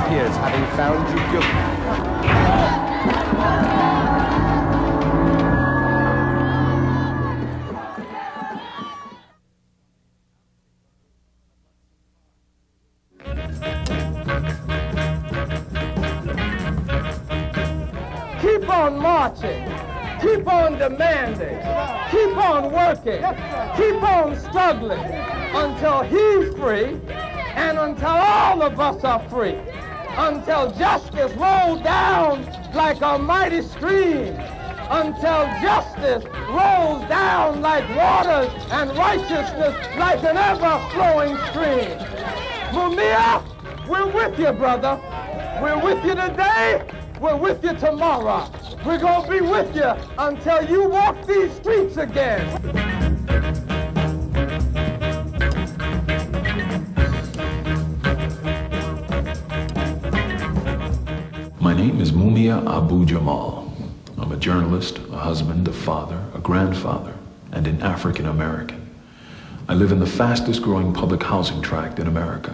peers, having found you guilty. Keep on marching. Keep on demanding. Keep on working. Keep on struggling until he's free and until all of us are free. Until justice rolls down like a mighty stream. Until justice rolls down like waters and righteousness like an ever-flowing stream. Mumia, we're with you, brother. We're with you today. We're with you tomorrow. We're going to be with you until you walk these streets again. My name is Mumia Abu Jamal. I'm a journalist, a husband, a father, a grandfather, and an African American. I live in the fastest growing public housing tract in America.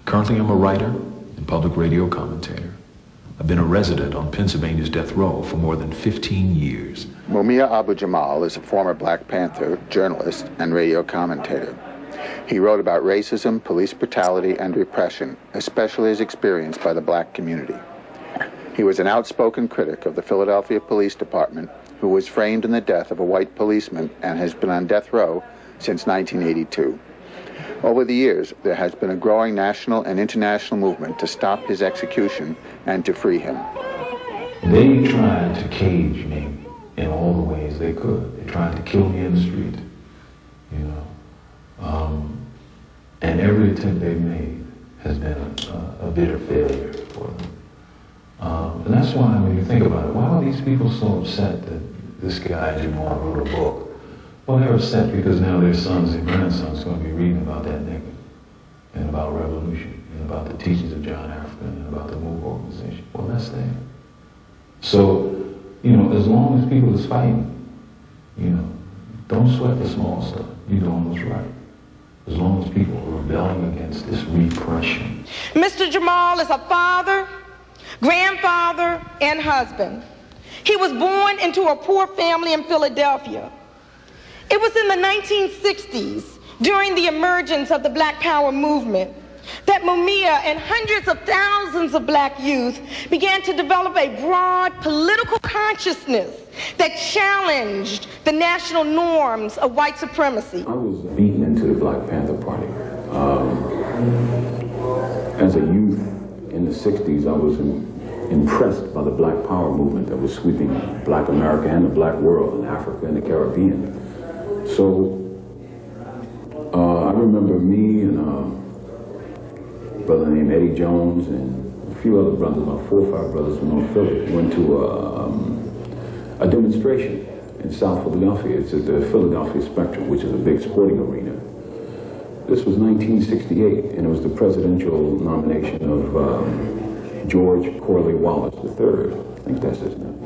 Currently, I'm a writer and public radio commentator. I've been a resident on Pennsylvania's death row for more than 15 years. Mumia Abu Jamal is a former Black Panther journalist and radio commentator. He wrote about racism, police brutality, and repression, especially as experienced by the black community. He was an outspoken critic of the Philadelphia Police Department, who was framed in the death of a white policeman and has been on death row since 1982. Over the years, there has been a growing national and international movement to stop his execution and to free him. They tried to cage me in all the ways they could. They tried to kill me in the street, you know. And every attempt they've made has been a bitter failure for them. And that's why, when you think about it, why were these people so upset that this guy didn't want to write a book? Well, they're upset because now their sons and grandsons are going to be reading about that nigga, and about revolution, and about the teachings of John African, and about the MOVE organization. Well, that's there. So, you know, as long as people is fighting, you know, don't sweat the small stuff. You're doing what's right. As long as people are rebelling against this repression. Mr. Jamal is a father, grandfather, and husband. He was born into a poor family in Philadelphia. It was in the 1960s, during the emergence of the Black Power movement, that Mumia and hundreds of thousands of black youth began to develop a broad political consciousness that challenged the national norms of white supremacy. I was beaten into the Black Panther Party. As a youth in the 60s, I was impressed by the Black Power movement that was sweeping Black America and the Black world in Africa and the Caribbean. So I remember me and a brother named Eddie Jones and a few other brothers, about 4 or 5 brothers from North Philly, went to a demonstration in South Philadelphia. It's at the Philadelphia Spectrum, which is a big sporting arena. This was 1968, and it was the presidential nomination of George Corley Wallace III. I think that's his name.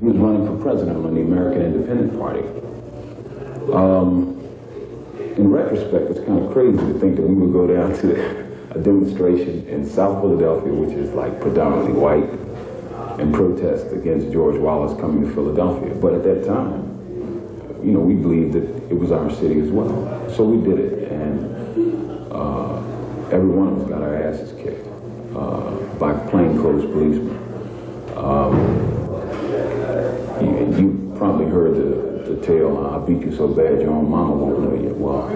He was running for president on the American Independent Party. In retrospect, it's kind of crazy to think that we would go down to a demonstration in South Philadelphia, which is like predominantly white, and protest against George Wallace coming to Philadelphia. But at that time, you know, we believed that it was our city as well. So we did it, and every one of us got our asses kicked by plainclothes policemen. You probably heard the tale, I beat you so bad your own mama won't know you. Well,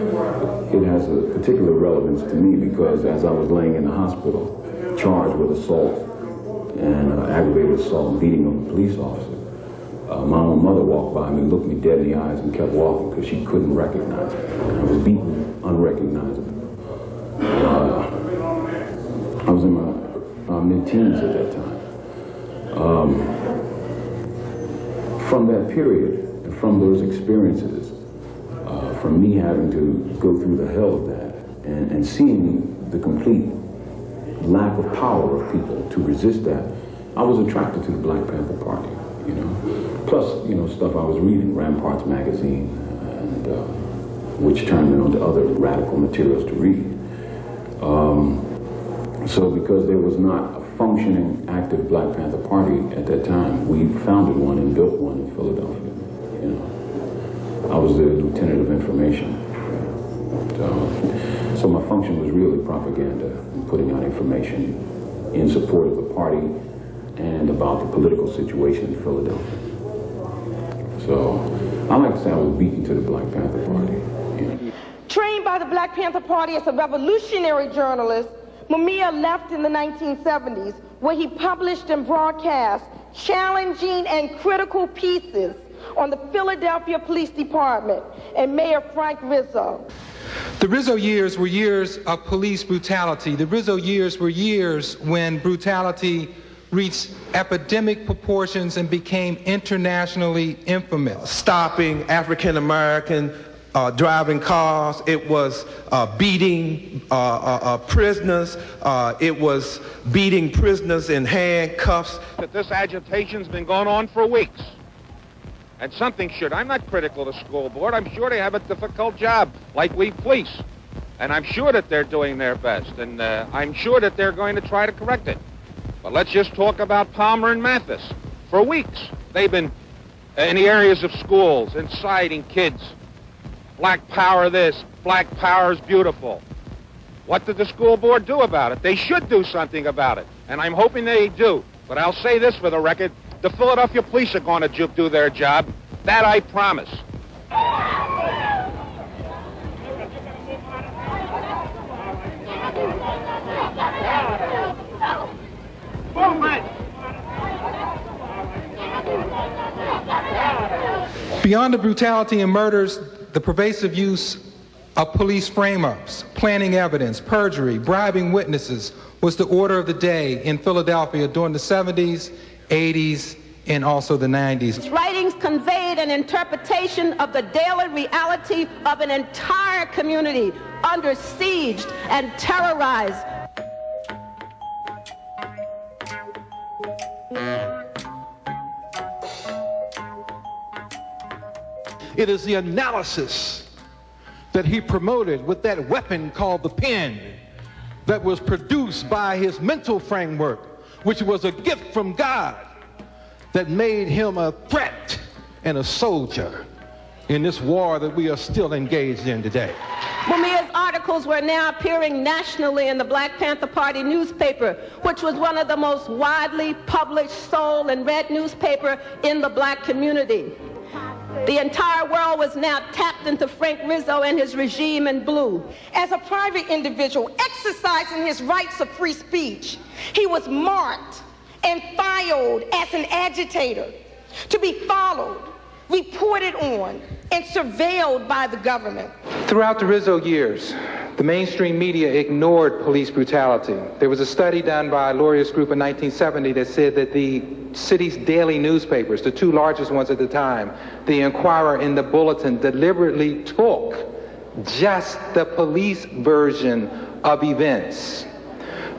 it has a particular relevance to me because as I was laying in the hospital, charged with assault and aggravated assault and beating of a police officer, my own mother walked by me, looked me dead in the eyes and kept walking because she couldn't recognize me. I was beaten unrecognizable. I was in my mid-teens at that time. From that period, and from those experiences, from me having to go through the hell of that, and seeing the complete lack of power of people to resist that, I was attracted to the Black Panther Party, you know. Plus, you know, stuff I was reading, Ramparts magazine, and which turned me on to other radical materials to read. So because there was not a functioning, active Black Panther Party at that time, we founded one and built one in Philadelphia. You know, I was the lieutenant of information. So my function was really propaganda, and putting out information in support of the party and about the political situation in Philadelphia. So I like to say I was beaten to the Black Panther Party. You know. Trained by the Black Panther Party as a revolutionary journalist, Mumia left in the 1970s, where he published and broadcast challenging and critical pieces on the Philadelphia Police Department and Mayor Frank Rizzo. The Rizzo years were years of police brutality. The Rizzo years were years when brutality reached epidemic proportions and became internationally infamous. Stopping African American driving cars, it was beating prisoners, it was beating prisoners in handcuffs. That this agitation's been going on for weeks. And something should. I'm not critical of the school board. I'm sure they have a difficult job, like we police. And I'm sure that they're doing their best. And I'm sure that they're going to try to correct it. But let's just talk about Palmer and Mathis. For weeks, they've been in the areas of schools, inciting kids. Black power this, black power is beautiful. What did the school board do about it? They should do something about it. And I'm hoping they do. But I'll say this for the record. The Philadelphia police are going to do their job. That I promise. Beyond the brutality and murders, the pervasive use of police frame-ups, planning evidence, perjury, bribing witnesses was the order of the day in Philadelphia during the 70s, 80s, and also the 90s. His writings conveyed an interpretation of the daily reality of an entire community under siege and terrorized. It is the analysis that he promoted with that weapon called the pen that was produced by his mental framework, which was a gift from God, that made him a threat and a soldier in this war that we are still engaged in today. Mumia's articles were now appearing nationally in the Black Panther Party newspaper, which was one of the most widely published, sold, and read newspaper in the black community. The entire world was now tapped into Frank Rizzo and his regime in blue. As a private individual exercising his rights of free speech, he was marked and filed as an agitator, to be followed, reported on, and surveilled by the government. Throughout the Rizzo years, the mainstream media ignored police brutality. There was a study done by a lawyers group in 1970 that said that the city's daily newspapers, the two largest ones at the time, the Inquirer and the Bulletin, deliberately took just the police version of events.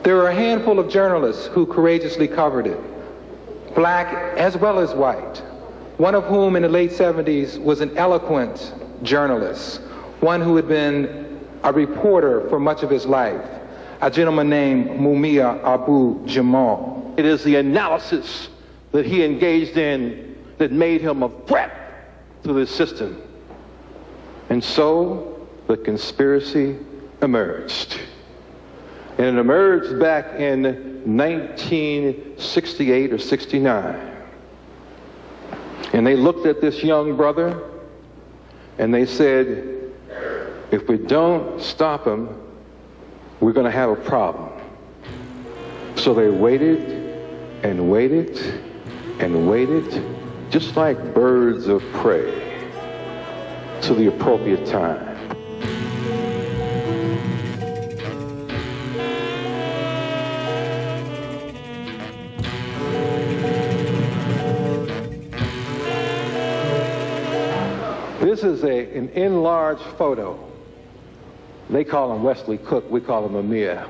There were a handful of journalists who courageously covered it, black as well as white, one of whom in the late 70s was an eloquent journalist, one who had been a reporter for much of his life, a gentleman named Mumia Abu Jamal. It is the analysis that he engaged in that made him a threat to the system. And so the conspiracy emerged. And it emerged back in 1968 or 69. And they looked at this young brother and they said, if we don't stop him, we're going to have a problem. So they waited and waited and waited, just like birds of prey, to the appropriate time. This is an enlarged photo. They call him Wesley Cook, we call him Mumia.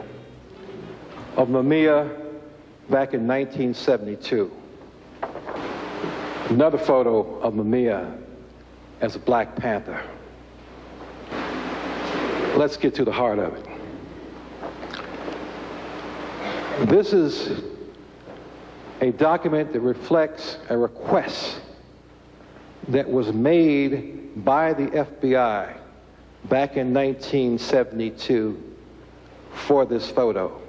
Of Mumia back in 1972. Another photo of Mumia as a Black Panther. Let's get to the heart of it. This is a document that reflects a request that was made by the FBI back in 1972 for this photo.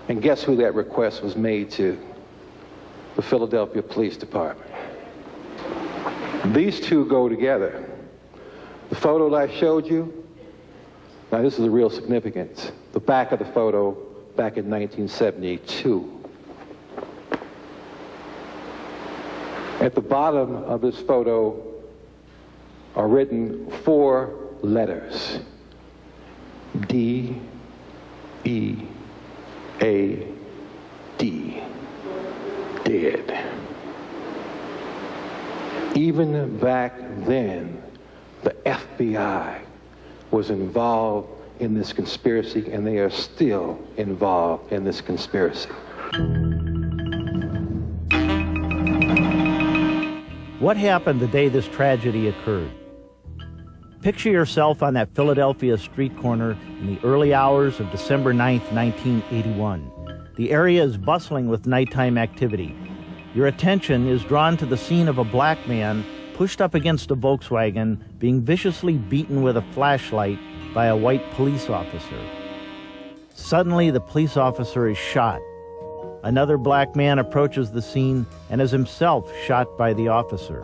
And guess who that request was made to? The Philadelphia Police Department. These two go together. The photo that I showed you, now this is the real significance. The back of the photo back in 1972. At the bottom of this photo are written 4 letters. D, E, A, D. Dead. Even back then, the FBI was involved in this conspiracy, and they are still involved in this conspiracy. What happened the day this tragedy occurred? Picture yourself on that Philadelphia street corner in the early hours of December 9th, 1981. The area is bustling with nighttime activity. Your attention is drawn to the scene of a black man pushed up against a Volkswagen being viciously beaten with a flashlight by a white police officer. Suddenly, the police officer is shot. Another black man approaches the scene and is himself shot by the officer.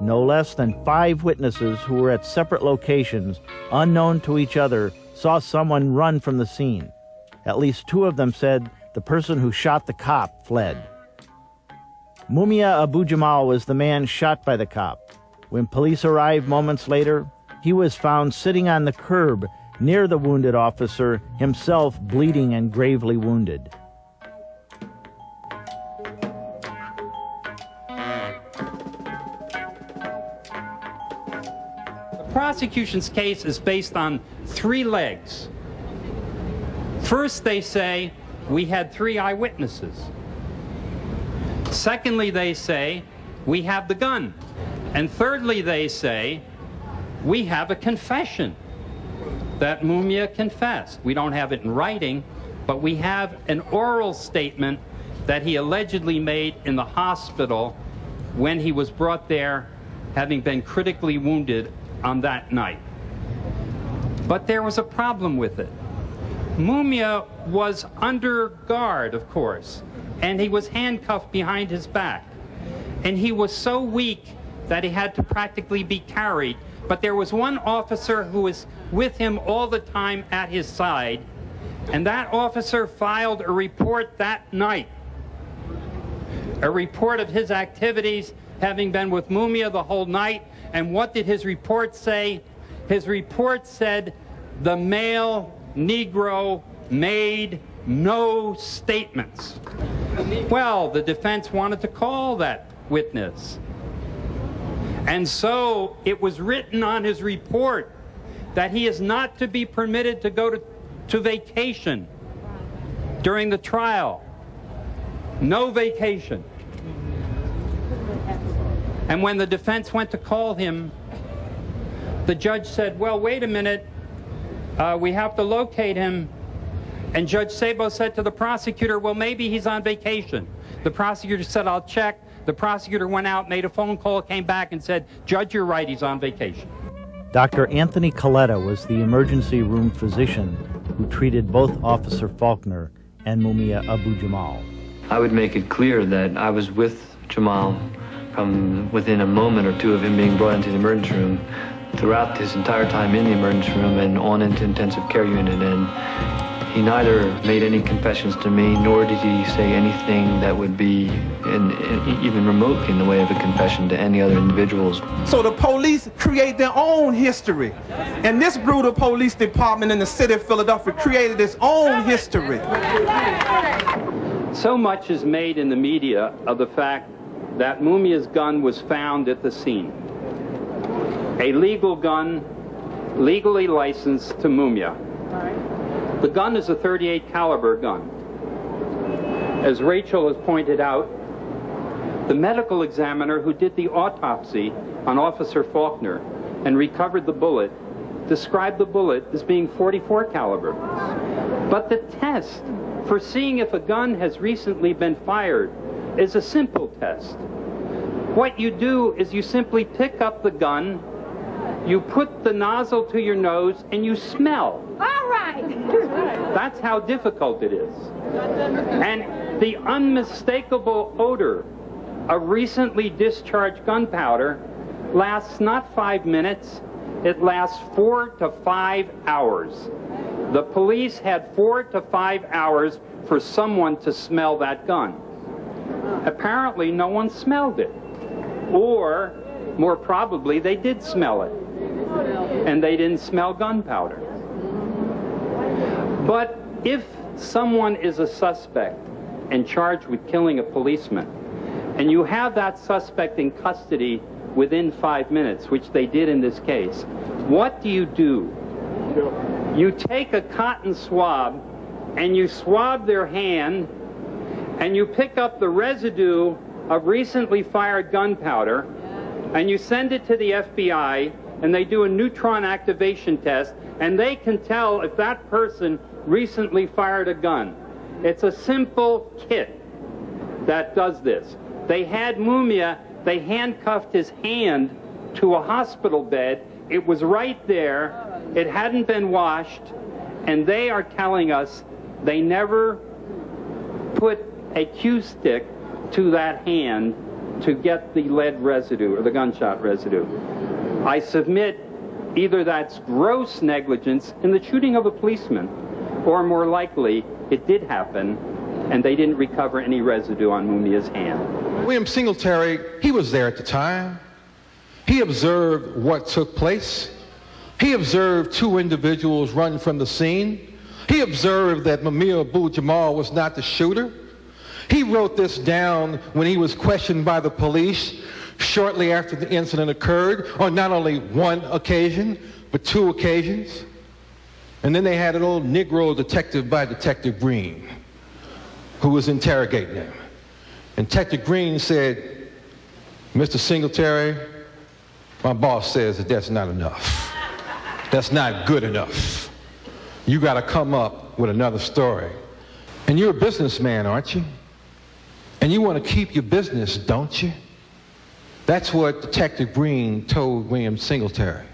No less than 5 witnesses who were at separate locations, unknown to each other, saw someone run from the scene. At least 2 of them said the person who shot the cop fled. Mumia Abu Jamal was the man shot by the cop. When police arrived moments later, he was found sitting on the curb near the wounded officer, himself bleeding and gravely wounded. The prosecution's case is based on 3 legs. First, they say, we had 3 eyewitnesses. Secondly, they say, we have the gun. And thirdly, they say, we have a confession that Mumia confessed. We don't have it in writing, but we have an oral statement that he allegedly made in the hospital when he was brought there, having been critically wounded on that night. But there was a problem with it. Mumia was under guard, of course, and he was handcuffed behind his back. And he was so weak that he had to practically be carried. But there was one officer who was with him all the time at his side, and that officer filed a report that night. A report of his activities, having been with Mumia the whole night. And what did his report say? His report said the male Negro made no statements. Well, the defense wanted to call that witness. And so it was written on his report that he is not to be permitted to go to vacation during the trial. No vacation. And when the defense went to call him, the judge said, well, wait a minute, we have to locate him. And Judge Sabo said to the prosecutor, well, maybe he's on vacation. The prosecutor said, I'll check. The prosecutor went out, made a phone call, came back and said, Judge, you're right, he's on vacation. Dr. Anthony Coletta was the emergency room physician who treated both Officer Faulkner and Mumia Abu Jamal. I would make it clear that I was with Jamal from within a moment or 2 of him being brought into the emergency room, throughout his entire time in the emergency room and on into intensive care unit. And he neither made any confessions to me, nor did he say anything that would be even remotely in the way of a confession to any other individuals. So the police create their own history. And this brutal police department in the city of Philadelphia created its own history. So much is made in the media of the fact that Mumia's gun was found at the scene. A legal gun, legally licensed to Mumia. The gun is a .38 caliber gun. As Rachel has pointed out, the medical examiner who did the autopsy on Officer Faulkner and recovered the bullet described the bullet as being .44 caliber. But the test for seeing if a gun has recently been fired is a simple test. What you do is you simply pick up the gun, you put the nozzle to your nose, and you smell. All right. That's how difficult it is. And the unmistakable odor of recently discharged gunpowder lasts not 5 minutes, it lasts 4 to 5 hours. The police had 4 to 5 hours for someone to smell that gun. Apparently no one smelled it. Or, more probably, they did smell it. And they didn't smell gunpowder. But if someone is a suspect and charged with killing a policeman, and you have that suspect in custody within 5 minutes, which they did in this case, what do? You take a cotton swab and you swab their hand and you pick up the residue of recently fired gunpowder and you send it to the FBI and they do a neutron activation test and they can tell if that person recently fired a gun. It's a simple kit that does this. They had Mumia, they handcuffed his hand to a hospital bed. It was right there. It hadn't been washed. And they are telling us they never put a cue stick to that hand to get the lead residue or the gunshot residue. I submit either that's gross negligence in the shooting of a policeman, or more likely it did happen and they didn't recover any residue on Mumia's hand. William Singletary, he was there at the time. He observed what took place. He observed two individuals run from the scene. He observed that Mumia Abu Jamal was not the shooter. He wrote this down when he was questioned by the police shortly after the incident occurred, on not only one occasion, but 2 occasions. And then they had an old Negro detective by Detective Green who was interrogating him. And Detective Green said, "Mr. Singletary, my boss says that that's not enough. That's not good enough. You got to come up with another story. And you're a businessman, aren't you? And you want to keep your business, don't you?" That's what Detective Green told William Singletary.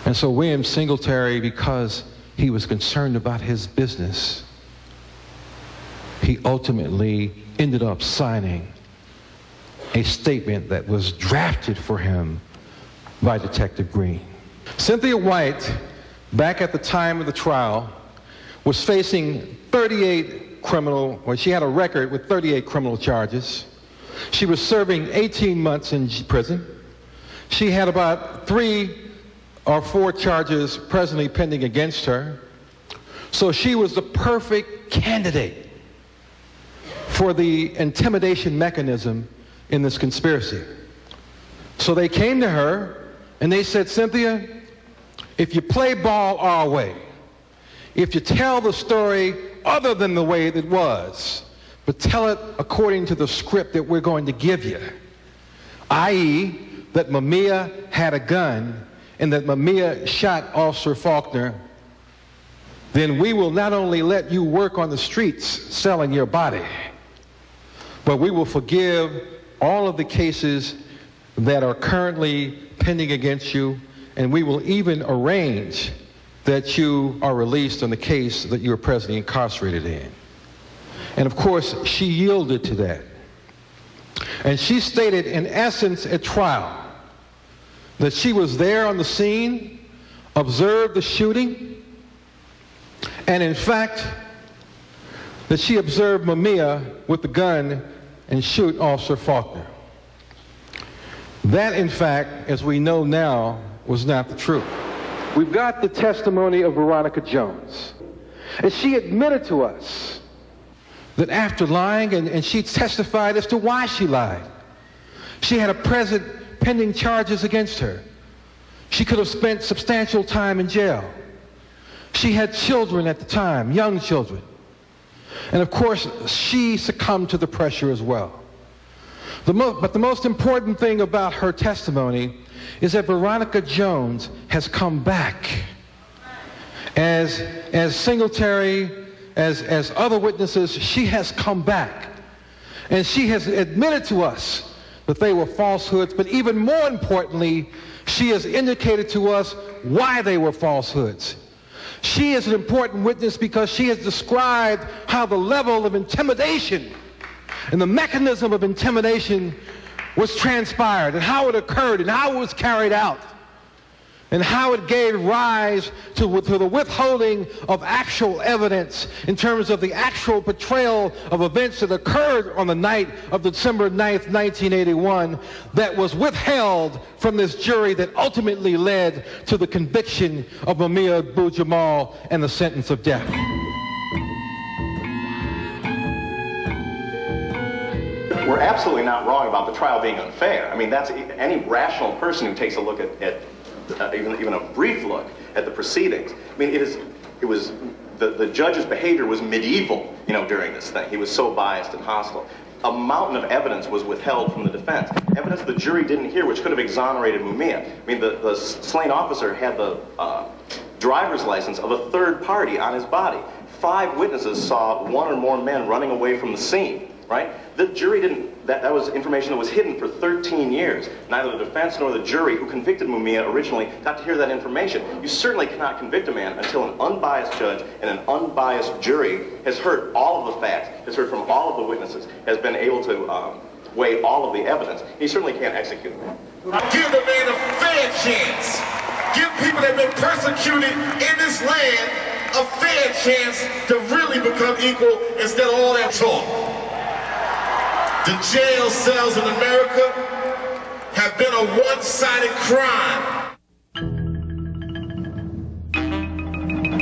And so William Singletary, because he was concerned about his business, he ultimately ended up signing a statement that was drafted for him by Detective Green. Cynthia White, back at the time of the trial, was facing 38 criminal, or she had a record with 38 criminal charges. She was serving 18 months in prison. She had about 3 or 4 charges presently pending against her. So she was the perfect candidate for the intimidation mechanism in this conspiracy. So they came to her and they said, "Cynthia, if you play ball our way, if you tell the story other than the way it was, but tell it according to the script that we're going to give you, i.e. that Mumia had a gun and that Mumia shot Officer Faulkner, then we will not only let you work on the streets selling your body, but we will forgive all of the cases that are currently pending against you, and we will even arrange that you are released on the case that you are presently incarcerated in." And of course, she yielded to that. And she stated, in essence, at trial, that she was there on the scene, observed the shooting, and in fact, that she observed Mumia with the gun and shoot Officer Faulkner. That, in fact, as we know now, was not the truth. We've got the testimony of Veronica Jones, and she admitted to us that after lying, and she testified as to why she lied. She had a present pending charges against her. She could have spent substantial time in jail. She had children at the time, young children. And of course, she succumbed to the pressure as well. But the most important thing about her testimony is that Veronica Jones has come back as Singletary as other witnesses, she has come back. And she has admitted to us that they were falsehoods, but even more importantly, she has indicated to us why they were falsehoods. She is an important witness because she has described how the level of intimidation and the mechanism of intimidation was transpired, and how it occurred, and how it was carried out, and how it gave rise to the withholding of actual evidence in terms of the actual portrayal of events that occurred on the night of December 9th, 1981, that was withheld from this jury that ultimately led to the conviction of Mumia Abu Jamal and the sentence of death. We're absolutely not wrong about the trial being unfair. I mean, that's any rational person who takes a look at even a brief look at the proceedings. I mean, it was the judge's behavior was medieval, you know, during this thing. He was so biased and hostile. A mountain of evidence was withheld from the defense. Evidence the jury didn't hear, which could have exonerated Mumia. I mean, the slain officer had the driver's license of a third party on his body. 5 witnesses saw 1 or more men running away from the scene. Right? The jury didn't, that was information that was hidden for 13 years. Neither the defense nor the jury who convicted Mumia originally got to hear that information. You certainly cannot convict a man until an unbiased judge and an unbiased jury has heard all of the facts, has heard from all of the witnesses, has been able to weigh all of the evidence. He certainly can't execute that. Give the man a fair chance. Give people that have been persecuted in this land a fair chance to really become equal instead of all that talk. The jail cells in America have been a one-sided crime.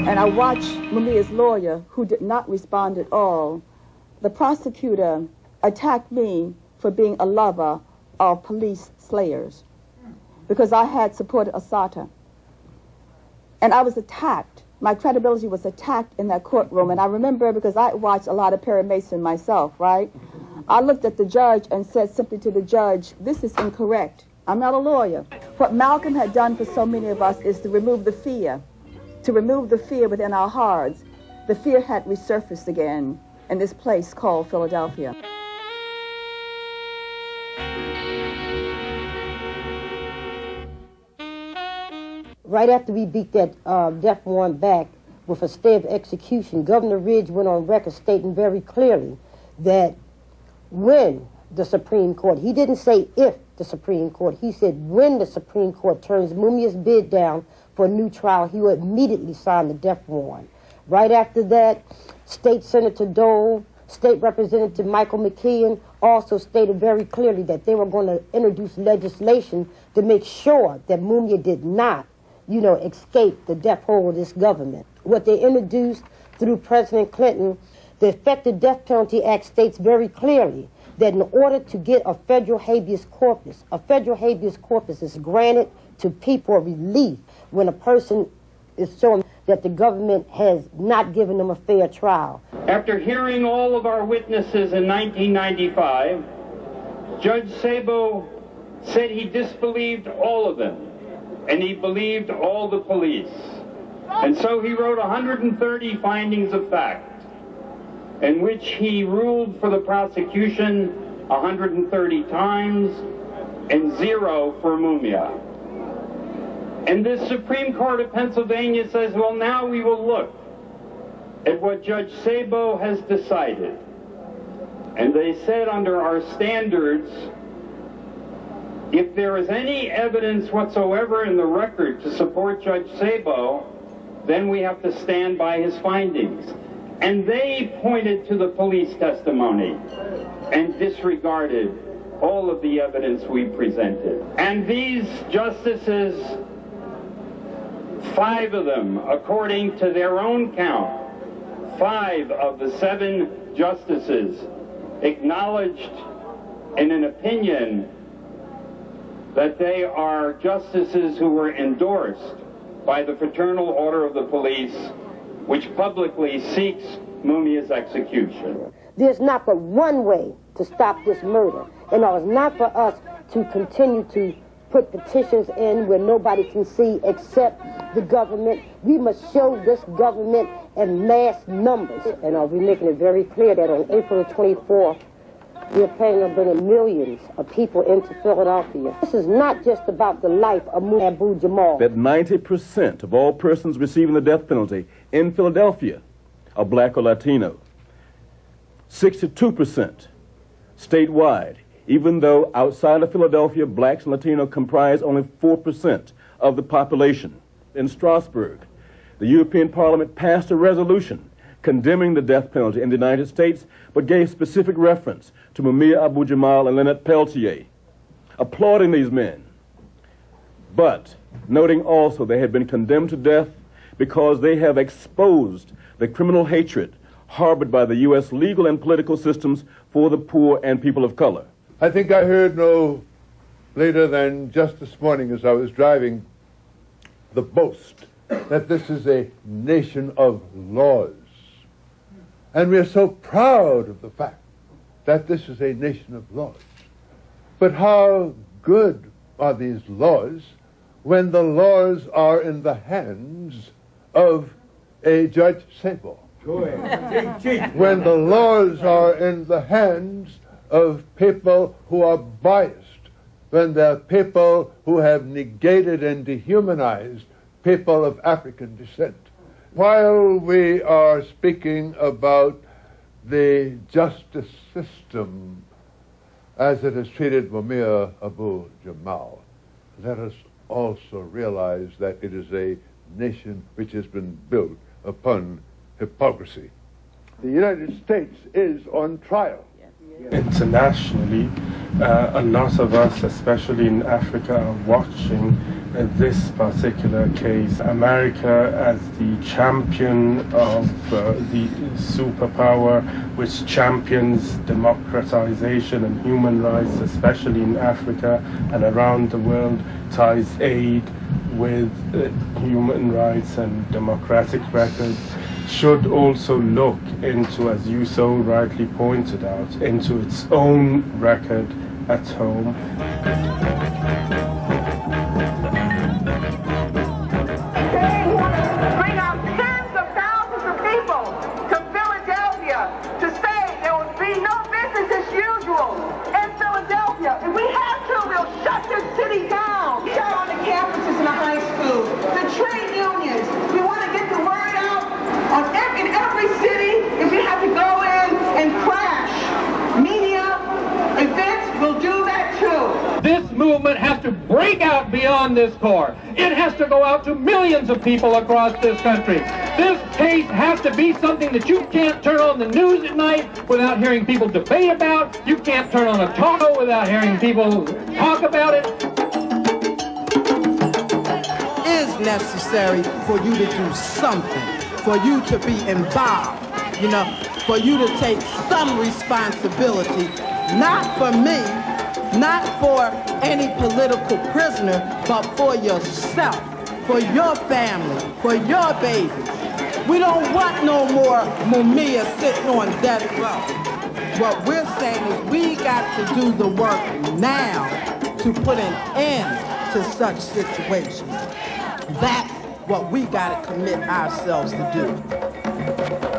And I watched Mumia's lawyer, who did not respond at all. The prosecutor attacked me for being a lover of police slayers because I had supported Assata. And I was attacked. My credibility was attacked in that courtroom. And I remember, because I watched a lot of Perry Mason myself, right? I looked at the judge and said simply to the judge, this is incorrect. I'm not a lawyer. What Malcolm had done for so many of us is to remove the fear within our hearts. The fear had resurfaced again in this place called Philadelphia. Right after we beat that death warrant back with a stay of execution, Governor Ridge went on record stating very clearly that when the Supreme Court, he didn't say if the Supreme Court, he said when the Supreme Court turns Mumia's bid down for a new trial, he will immediately sign the death warrant. Right after that, State Senator Dole, State Representative Michael McKeon also stated very clearly that they were going to introduce legislation to make sure that Mumia did not, you know, escape the death hole of this government. What they introduced through President Clinton, the Effective Death Penalty Act states very clearly that in order to get a federal habeas corpus is granted to people of relief when a person is shown that the government has not given them a fair trial. After hearing all of our witnesses in 1995, Judge Sabo said he disbelieved all of them, and he believed all the police. And so he wrote 130 findings of fact, in which he ruled for the prosecution 130 times and 0 for Mumia. And this Supreme Court of Pennsylvania says, well, now we will look at what Judge Sabo has decided. And they said under our standards, if there is any evidence whatsoever in the record to support Judge Sabo, then we have to stand by his findings. And they pointed to the police testimony and disregarded all of the evidence we presented. And these justices, 5 of them, according to their own count, 5 of the 7 justices acknowledged in an opinion that they are justices who were endorsed by the Fraternal Order of the Police, which publicly seeks Mumia's execution. There's not but one way to stop this murder, and it's not for us to continue to put petitions in where nobody can see except the government. We must show this government in mass numbers. And we're making it very clear that on April the 24th, we're planning on bringing millions of people into Philadelphia. This is not just about the life of Mumia Abu Jamal. That 90% of all persons receiving the death penalty in Philadelphia are black or Latino. 62% statewide, even though outside of Philadelphia, blacks and Latino comprise only 4% of the population. In Strasbourg, the European Parliament passed a resolution condemning the death penalty in the United States, but gave specific reference to Mumia Abu Jamal and Leonard Peltier, applauding these men, but noting also they had been condemned to death because they have exposed the criminal hatred harbored by the U.S. legal and political systems for the poor and people of color. I think I heard no later than just this morning as I was driving the boast that this is a nation of laws. And we are so proud of the fact that this is a nation of laws. But how good are these laws when the laws are in the hands of a Judge Sabo? When the laws are in the hands of people who are biased, when they're people who have negated and dehumanized people of African descent. While we are speaking about the justice system as it has treated Mumia Abu Jamal, let us also realize that it is a nation which has been built upon hypocrisy. The United States is on trial. Internationally, a lot of us, especially in Africa, are watching this particular case. America as the champion of the superpower which champions democratization and human rights, especially in Africa and around the world, ties aid with human rights and democratic records, should also look into, as you so rightly pointed out, into its own record at home. Bring out tens of thousands of people to Philadelphia to say there will be no business as usual in Philadelphia. If we have to, we'll shut this city down. Shut on the campuses in the high school, the trade unions. We want to get the word out in every city. If we have to go in and crash media events, we'll do that too. This movement has to break out beyond this core. It has to go out to millions of people across this country. This case has to be something that you can't turn on the news at night without hearing people debate about. You can't turn on a talk show without hearing people talk about it. It is necessary for you to do something, for you to be involved, for you to take some responsibility, not for me, not for any political prisoner, but for yourself, for your family, for your babies. We don't want no more Mumia sitting on death row. What we're saying is we got to do the work now to put an end to such situations. That's what we got to commit ourselves to do.